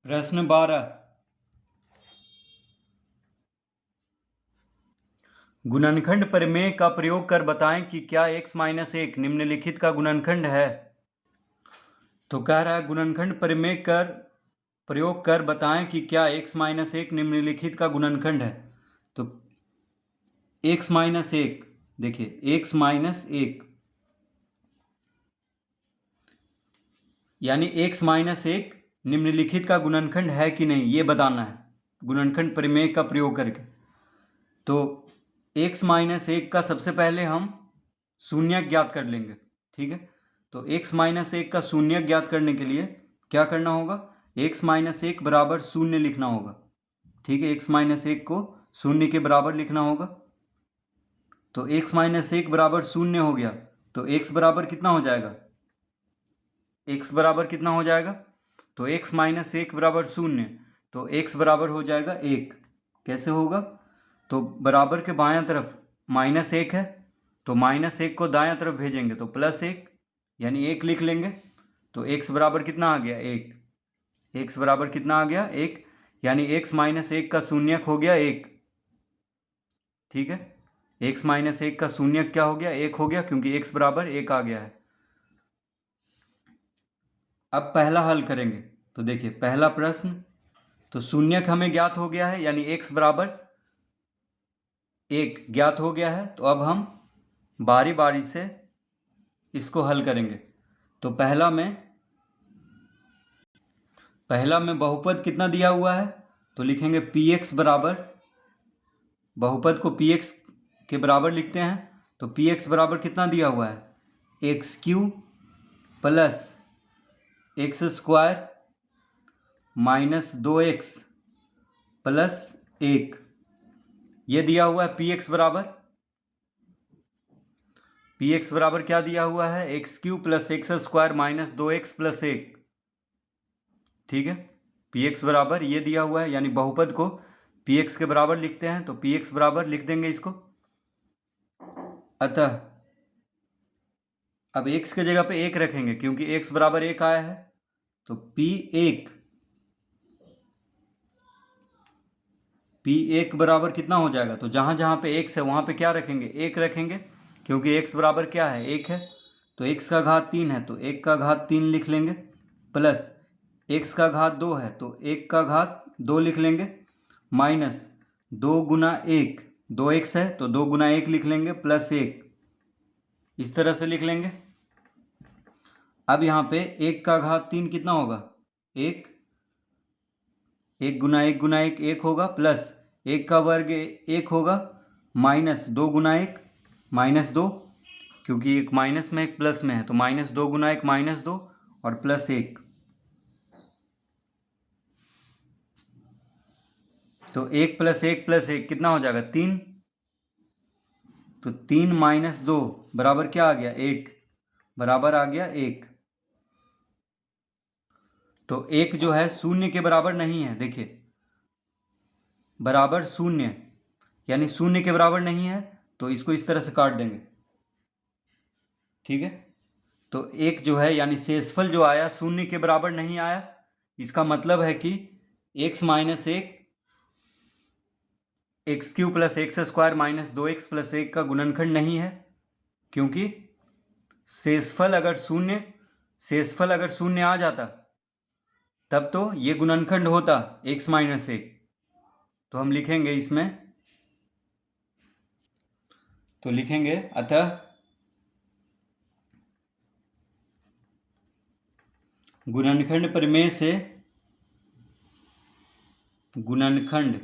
प्रश्न 12। गुणनखंड प्रमेय का प्रयोग कर बताएं कि क्या x माइनस एक निम्नलिखित का गुणनखंड है। तो कह रहा है गुणनखंड प्रमेय कर प्रयोग कर बताएं कि क्या x माइनस एक निम्नलिखित का गुणनखंड है। तो x माइनस एक, देखिए x माइनस एक यानी x माइनस एक निम्नलिखित का गुणनखंड है कि नहीं, ये बताना है गुणनखंड प्रमेय का प्रयोग करके। तो x माइनस एक का सबसे पहले हम शून्य ज्ञात कर लेंगे, ठीक है। तो x माइनस एक का शून्य ज्ञात करने के लिए क्या करना होगा, x माइनस एक बराबर शून्य लिखना होगा, ठीक है। x माइनस एक को शून्य के बराबर लिखना होगा। तो x माइनस एक बराबर शून्य हो गया, तो x बराबर कितना हो जाएगा, x बराबर कितना हो जाएगा, तो x माइनस एक बराबर शून्य, तो x बराबर हो जाएगा एक। कैसे होगा, तो बराबर के बायां तरफ माइनस एक है, तो माइनस एक को दायां तरफ भेजेंगे तो प्लस एक, यानी एक लिख लेंगे। तो x बराबर कितना आ गया, एक। x बराबर कितना आ गया, एक, यानी x माइनस एक का शून्यक हो गया एक, ठीक है। x माइनस एक का शून्यक क्या हो गया, एक हो गया, क्योंकि x बराबर एक आ गया है। अब पहला हल करेंगे। तो देखिए पहला प्रश्न, तो शून्यक हमें ज्ञात हो गया है, यानी x बराबर एक ज्ञात हो गया है। तो अब हम बारी बारी से इसको हल करेंगे। तो पहला में बहुपद कितना दिया हुआ है, तो लिखेंगे px बराबर, बहुपद को px के बराबर लिखते हैं। तो px बराबर कितना दिया हुआ है, x Q plus x square minus 2x plus एक, ये दिया हुआ है px बराबर क्या दिया हुआ है, x Q plus x square minus 2x plus एक, ठीक है। px बराबर ये दिया हुआ है, यानी बहुपद को px के बराबर लिखते हैं। तो px बराबर लिख देंगे इसको। अतः अब x के जगह पे एक रखेंगे, क्योंकि x बराबर एक आया है। तो p1 बराबर कितना हो जाएगा, तो जहां जहां पे x है वहां पे क्या रखेंगे, एक रखेंगे, क्योंकि x बराबर क्या है, एक है। तो x का घात 3 है, तो 1 का घात 3 लिख लेंगे, प्लस x का घात 2 है, तो 1 का घात 2 लिख लेंगे, माइनस 2 गुना 1, 2x है तो 2 गुना 1 लिख लेंगे, प्लस 1, इस तरह से लिख लेंगे। अब यहाँ पे 1 का घात 3 कितना होगा, एक, 1 गुना 1 गुना 1 1 होगा, प्लस 1 का वर्ग 1 होगा, माइनस 2 गुना 1 माइनस 2, क्योंकि एक माइनस में एक प्लस में है, तो माइनस 2 गुना 1 माइनस 2 और प्लस 1। तो 1 प्लस 1 प्लस 1 कितना हो जाएगा, 3। तो 3 माइनस 2 बराबर क्या आ गया, 1, बराबर आ गया 1। तो 1 जो है शून्य के बराबर नहीं है, देखिए बराबर शून्य, यानी शून्य के बराबर नहीं है, तो इसको इस तरह से काट देंगे, ठीक है। तो 1 जो है यानी शेषफल जो आया शून्य के बराबर नहीं आया, इसका मतलब है कि x माइनस एक x Q plus x square minus 2x plus एक का गुणनखंड नहीं है, क्योंकि शेषफल अगर शून्य आ जाता तब तो ये गुणनखंड होता x माइनस एक। तो हम लिखेंगे इसमें, तो लिखेंगे अतः गुणनखंड प्रमेय से गुणनखंड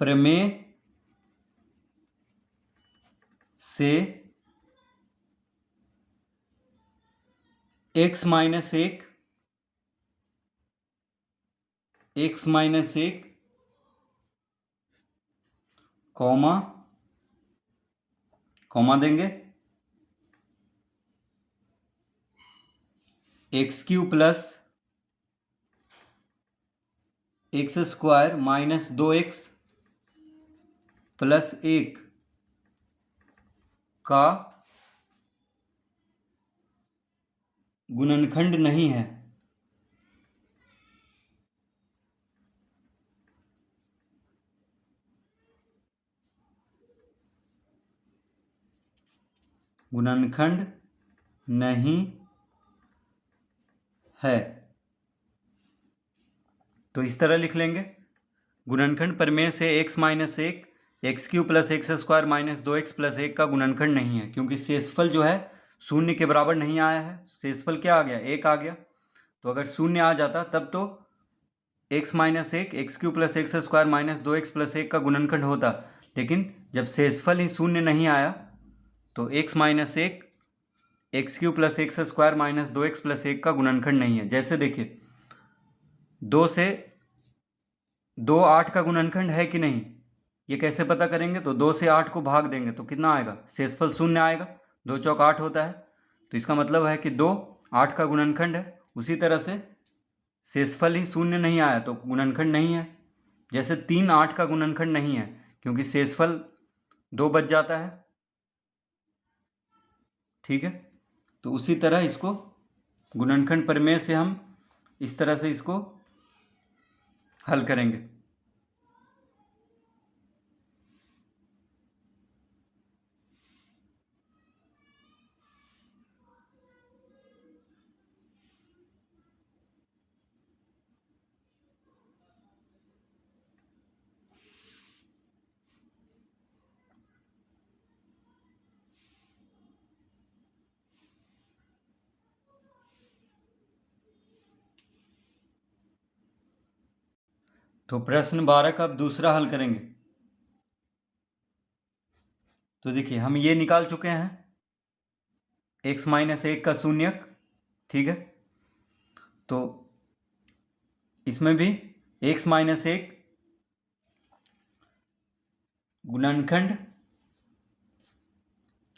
प्रमेय से x माइनस एक कॉमा देंगे, x Q plus x square minus 2x plus एक का गुणनखंड नहीं है। गुणनखंड नहीं है। तो इस तरह लिख लेंगे, गुणनखंड प्रमेय से x माइनस एक x Q plus x square minus 2x plus 1 का गुणनखंड नहीं है, क्योंकि शेषफल जो है शून्य के बराबर नहीं आया है। शेषफल क्या आ गया? एक आ गया। तो अगर शून्य आ जाता तब तो x माइनस एक x Q plus x square minus 2x plus 1 का गुणनखंड होता, लेकिन जब शेषफल ही शून्य नहीं आया तो x माइनस एक x Q plus x square minus 2x plus 1 का गुणनखंड नहीं है। जैसे देखिए, 2 से 2 8 का गुणनखंड है कि नहीं, ये कैसे पता करेंगे? तो 2 से 8 को भाग देंगे तो कितना आएगा? शेषफल शून्य आएगा। 2 चौक 8 होता है, तो इसका मतलब है कि 2 8 का गुणनखंड है। उसी तरह से शेषफल ही शून्य नहीं आया तो गुणनखंड नहीं है। जैसे 3 8 का गुणनखंड नहीं है, क्योंकि शेषफल 2 बच जाता है। ठीक है, तो उसी तरह इसको गुणनखंड प्रमेय से हम इस तरह से इसको हल करेंगे। तो प्रश्न 12 का अब दूसरा हल करेंगे। तो देखिए, हम ये निकाल चुके हैं x माइनस एक का शून्यक। ठीक है, तो इसमें भी x माइनस एक गुणनखंड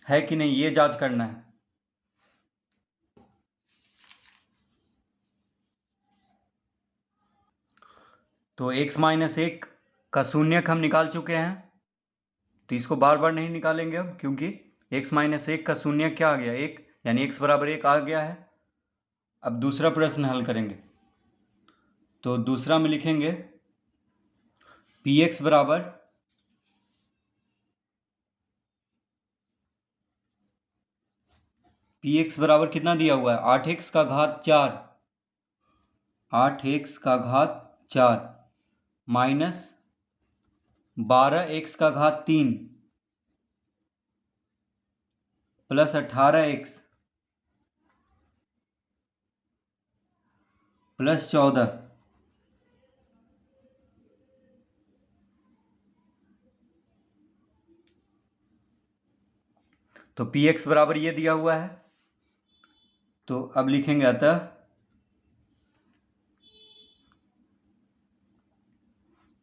है कि नहीं ये जांच करना है। तो x माइनस एक का शून्यक हम निकाल चुके हैं, तो इसको बार बार नहीं निकालेंगे अब, क्योंकि x माइनस एक का शून्यक क्या आ गया? एक, यानी x बराबर एक आ गया है। अब दूसरा प्रश्न हल करेंगे। तो दूसरा में लिखेंगे px बराबर कितना दिया हुआ है? 8x का घात 4, 8x का घात 4 माइनस 12x का घात 3 प्लस 18x प्लस 14। तो px बराबर ये दिया हुआ है। तो अब लिखेंगे अतः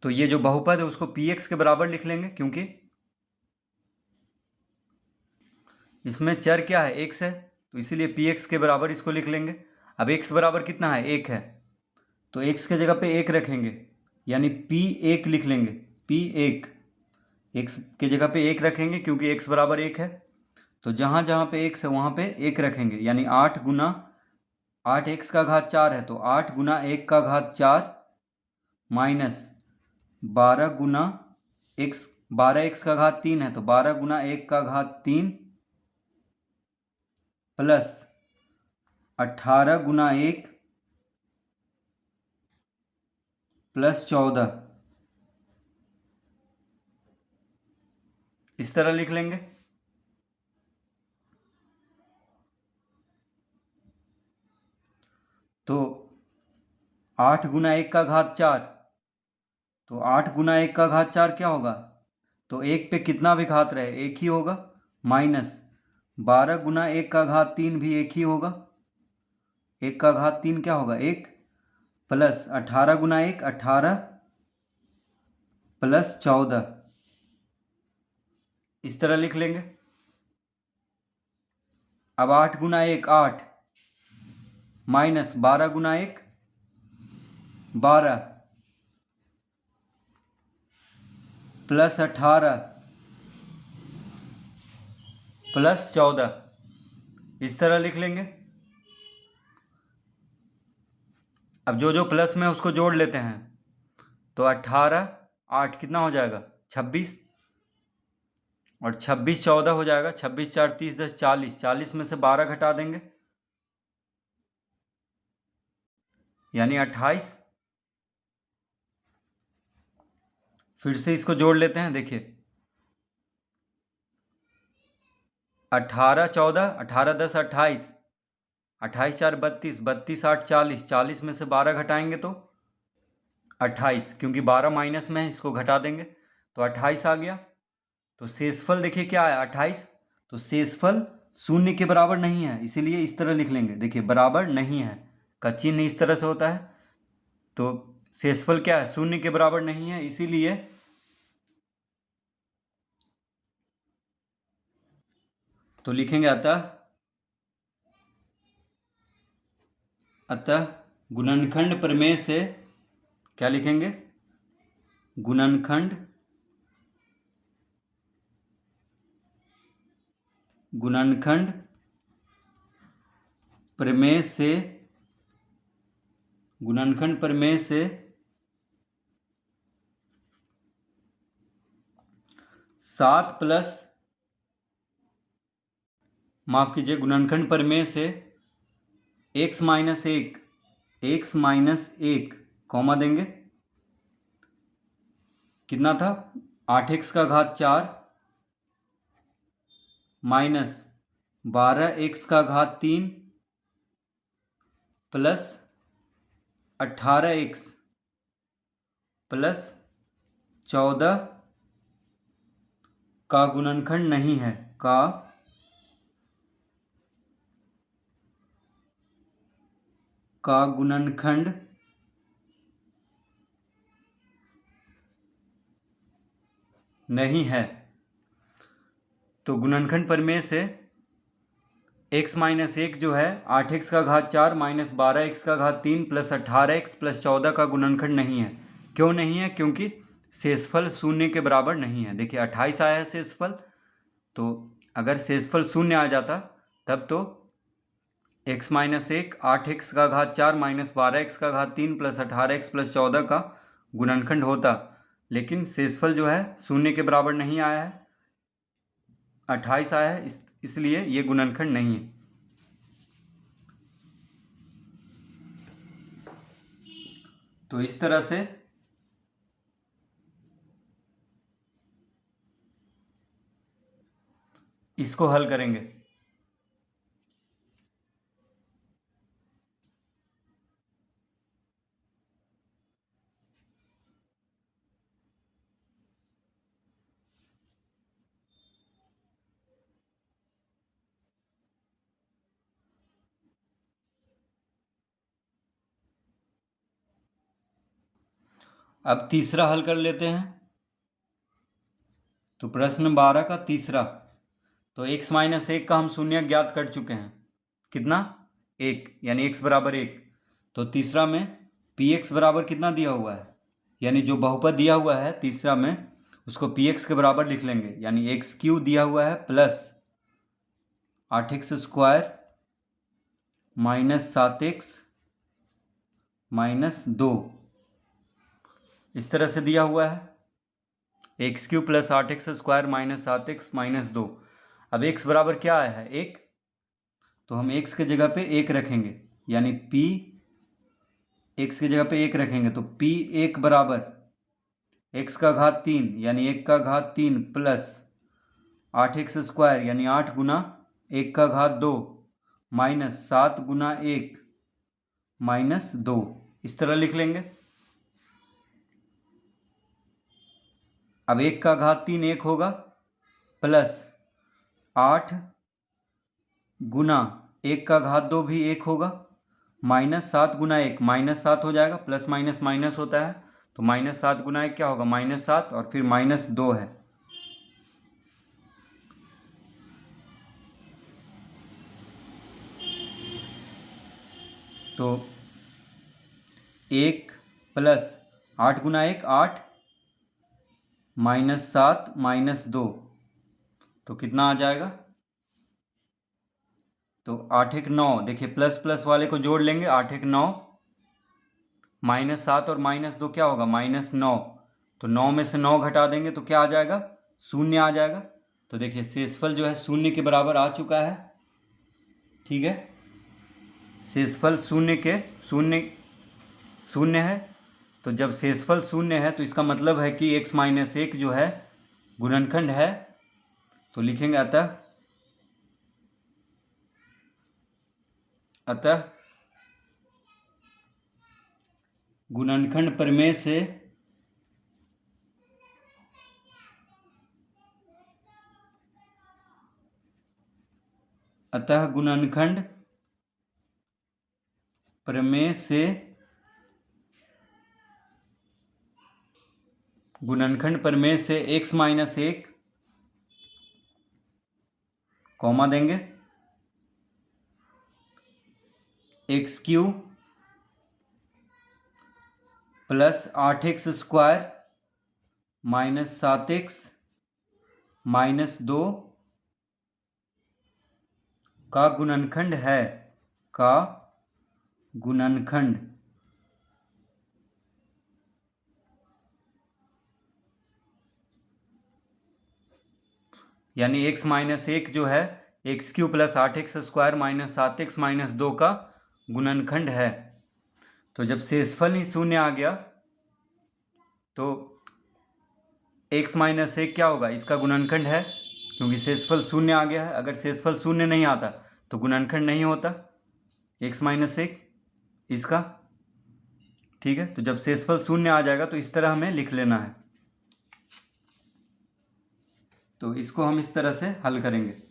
तो ये जो बहुपद है उसको px के बराबर लिख लेंगे, क्योंकि इसमें चर क्या है? x है, तो इसीलिए px के बराबर इसको लिख लेंगे। अब x बराबर कितना है? 1 है, तो x के जगह पे 1 रखेंगे, यानी p1 लिख लेंगे। p1 x के जगह पे 1 रखेंगे, क्योंकि x बराबर 1 है। तो जहाँ जहाँ पे x है वहाँ पे 1 रखेंगे, यानी 8 गुना 8x का घात 4 है, तो 8 गुना 1 का घात 4 माइनस 12 गुना x, 12x का घात 3 है, तो 12 गुना 1 का घात 3 प्लस 18 गुना 1 प्लस 14, इस तरह लिख लेंगे। तो 8 गुना 1 का घात 4, तो 8 गुना 1 का घात 4 क्या होगा? तो 1 पे कितना भी घात रहे 1 ही होगा, माइनस 12 गुना 1 का घात 3 भी 1 ही होगा। 1 का घात 3 क्या होगा? 1 प्लस 18 गुना 1 18 प्लस 14, इस तरह लिख लेंगे। अब 8 गुना 1 8 माइनस 12 गुना 1 12 प्लस 18 प्लस 14, इस तरह लिख लेंगे। अब जो जो प्लस में उसको जोड़ लेते हैं, तो 18 8 कितना हो जाएगा 26, और 26 14 हो जाएगा। 26 4 30 10 40, 40 में से 12 घटा देंगे यानी 28। फिर से इसको जोड़ लेते हैं, देखिए 18 14, 18 10 28, 28 4 32, 32 8 40, 40 में से 12 घटाएंगे तो 28, क्योंकि 12 माइनस में है इसको घटा देंगे तो 28 आ गया। तो शेषफल देखिए क्या है 28, तो शेषफल शून्य के बराबर नहीं है, इसीलिए इस तरह लिख लेंगे। देखिए बराबर नहीं है का चिन्ह इस तरह से होता है, तो शेषफल क्या है शून्य के बराबर नहीं है, इसीलिए तो लिखेंगे अतः गुणनखंड प्रमेय से क्या लिखेंगे, गुणनखंड प्रमेय से 7 प्लस, माफ कीजिए, गुणनखंड प्रमेय से x माइनस एक कॉमा देंगे, कितना था 8x का घात 4 माइनस 12x का घात 3 प्लस 18x प्लस 14 का गुणनखंड नहीं है, का गुणनखंड नहीं है। तो गुणनखंड प्रमेय से x माइनस एक जो है 8x का घात 4 माइनस 12x का घात 3 प्लस 18x प्लस 14 का गुणनखंड नहीं है। क्यों नहीं है, क्योंकि शेषफल शून्य के बराबर नहीं है। देखिए 28 आया है शेषफल, तो अगर शेषफल शून्य आ जाता तब तो x माइनस एक 8x का घात 4 माइनस 12x का घात 3 प्लस 18x प्लस 14 का गुणनखंड होता, लेकिन शेषफल जो है शून्य के बराबर नहीं आया है, 28 आया है, इसलिए ये गुणनखंड नहीं है। तो इस तरह से इसको हल करेंगे। अब तीसरा हल कर लेते हैं। तो प्रश्न 12 का तीसरा, तो x माइनस एक का हम शून्य ज्ञात कर चुके हैं, कितना 1, यानी x बराबर 1। तो तीसरा में px बराबर कितना दिया हुआ है, यानी जो बहुपद दिया हुआ है तीसरा में उसको px के बराबर लिख लेंगे, यानी एक्स क्यू दिया हुआ है plus 8x square minus 7x minus 2, इस तरह से दिया हुआ है x Q plus 8x square minus 7x minus 2। अब x बराबर क्या आया है 1, तो हम x के जगह पे 1 रखेंगे, यानी p x की जगह पे 1 रखेंगे तो p 1 बराबर x का घात 3 यानी 1 का घात 3 प्लस 8x स्क्वायर यानी 8 गुना 1 का घात 2 माइनस 7 गुना 1 माइनस 2, इस तरह लिख लेंगे। अब 1 का घात 3 1 होगा प्लस 8 गुना 1 का घात 2 भी 1 होगा माइनस 7 गुना 1 माइनस 7 हो जाएगा, प्लस माइनस माइनस होता है, तो माइनस 7 गुना 1 क्या होगा माइनस 7 और फिर माइनस 2 है। तो 1 प्लस 8 गुना 1 8 माइनस 7 माइनस 2, तो कितना आ जाएगा तो 8 एक 9, देखिए प्लस प्लस वाले को जोड़ लेंगे, 8 एक 9, -7 और -2 क्या होगा, -9। तो 9 में से 9 घटा देंगे तो क्या आ जाएगा, 0 आ जाएगा। तो देखिए शेषफल जो है 0 के बराबर आ चुका है। ठीक है, शेषफल 0 है। तो जब शेषफल 0 है तो इसका मतलब है कि x - 1 जो है गुणनखंड है। तो लिखेंगे अतः गुणनखंड प्रमेय से गुणनखंड प्रमेय से x - 1 कॉमा देंगे x³ प्लस 8x² - 7x - 2 का गुणनखंड है, यानी x - 1 जो है x³ प्लस 8x² - 7x - 2 का गुणनखंड है। तो जब शेषफल ही 0 आ गया तो x - 1 क्या होगा, इसका गुणनखंड है, क्योंकि शेषफल 0 आ गया है। अगर शेषफल 0 नहीं आता तो गुणनखंड नहीं होता x - 1 इसका। ठीक है, तो जब शेषफल 0 आ जाएगा तो इस तरह हमें लिख लेना है। तो इसको हम इस तरह से हल करेंगे।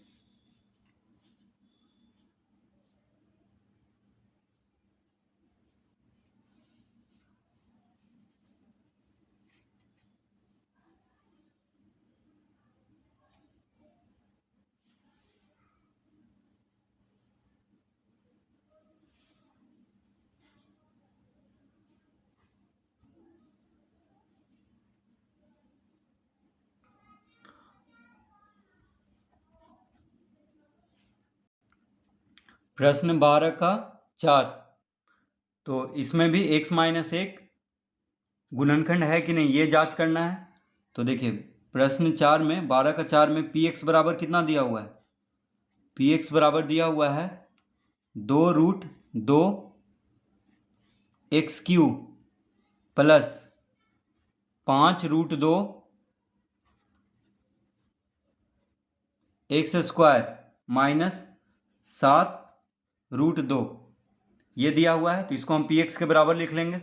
प्रश्न 12 का 4। तो इसमें भी x - 1 गुणनखंड है कि नहीं ये जांच करना है। तो देखिए प्रश्न 4 में 12 का 4 में px बराबर कितना दिया हुआ है, px बराबर दिया हुआ है 2√2 x³ प्लस 5√2 x² माइनस 7√2 ये दिया हुआ है। तो इसको हम px के बराबर लिख लेंगे।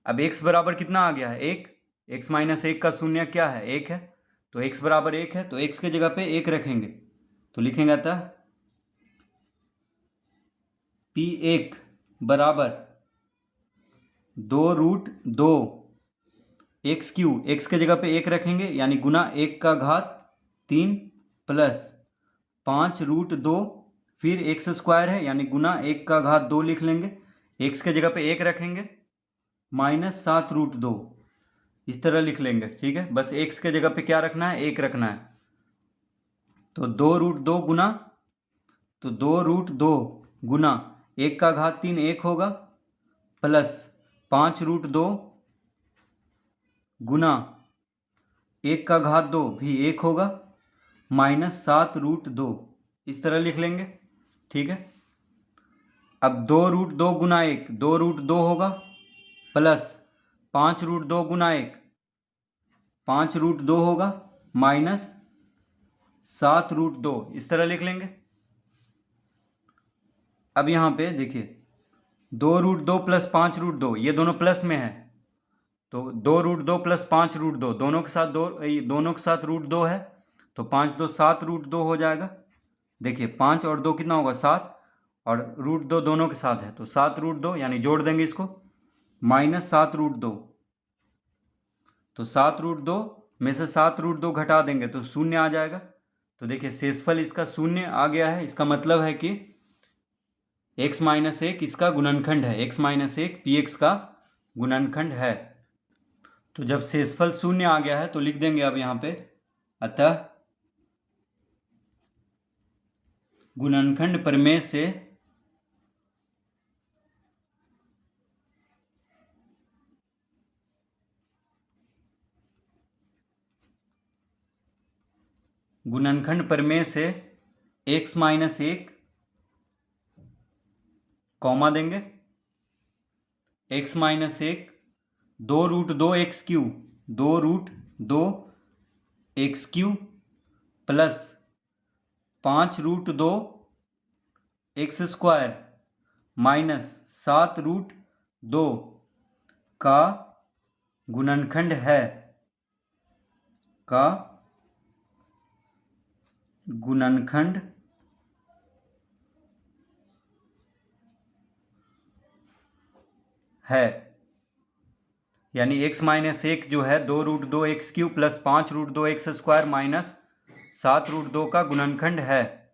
अब x बराबर कितना आ गया है, 1। x - 1 का शून्य क्या है, 1 है। तो x बराबर 1 है तो x के जगह पे 1 रखेंगे। तो लिखेंगे अतः p1 बराबर 2√2 x³ x के जगह पे 1 रखेंगे यानी गुना 1 का घात 3 प्लस 5√2 फिर x² है यानी गुना 1 का घात 2 लिख लेंगे, x के जगह पे 1 रखेंगे माइनस 7√2 इस तरह लिख लेंगे। ठीक है, बस x के जगह पे क्या रखना है, 1 रखना है। तो 2√2 गुना, तो 2√2 गुना 1 का घात 3 1 होगा प्लस 5√2 गुना 1 का घात 2 भी 1 होगा माइनस 7√2 इस तरह लिख लेंगे। ठीक है, अब 2√2 गुना 1 2√2 होगा प्लस 5√2 गुना 1 5√2 होगा माइनस 7√2 इस तरह लिख लेंगे। अब यहाँ पे देखिए 2√2 प्लस 5√2 ये दोनों प्लस में है, तो 2√2 प्लस 5√2 दोनों के साथ दोनों के साथ √2 है तो 5 2 7√2 हो जाएगा। देखिए 5 और 2 कितना होगा 7 और √2 दोनों के साथ है तो 7√2 यानी जोड़ देंगे इसको माइनस 7√2। तो 7√2 में से 7√2 घटा देंगे तो 0 आ जाएगा। तो देखिए शेषफल इसका 0 आ गया है, इसका मतलब है कि x - 1 इसका गुणनखंड है, x - 1 px का गुणनखंड है। तो जब शेषफल 0 आ गया है तो लिख देंगे अब यहाँ पे अतः गुणनखंड प्रमेय से x माइनस 1 कॉमा देंगे, x minus 1 2√2 x Q plus 5√2 x square minus 7√2 का गुणनखंड है, यानी x माइनस 1 जो है 2√2 x Q plus 5√2 x square minus 7√2 का गुणनखंड है।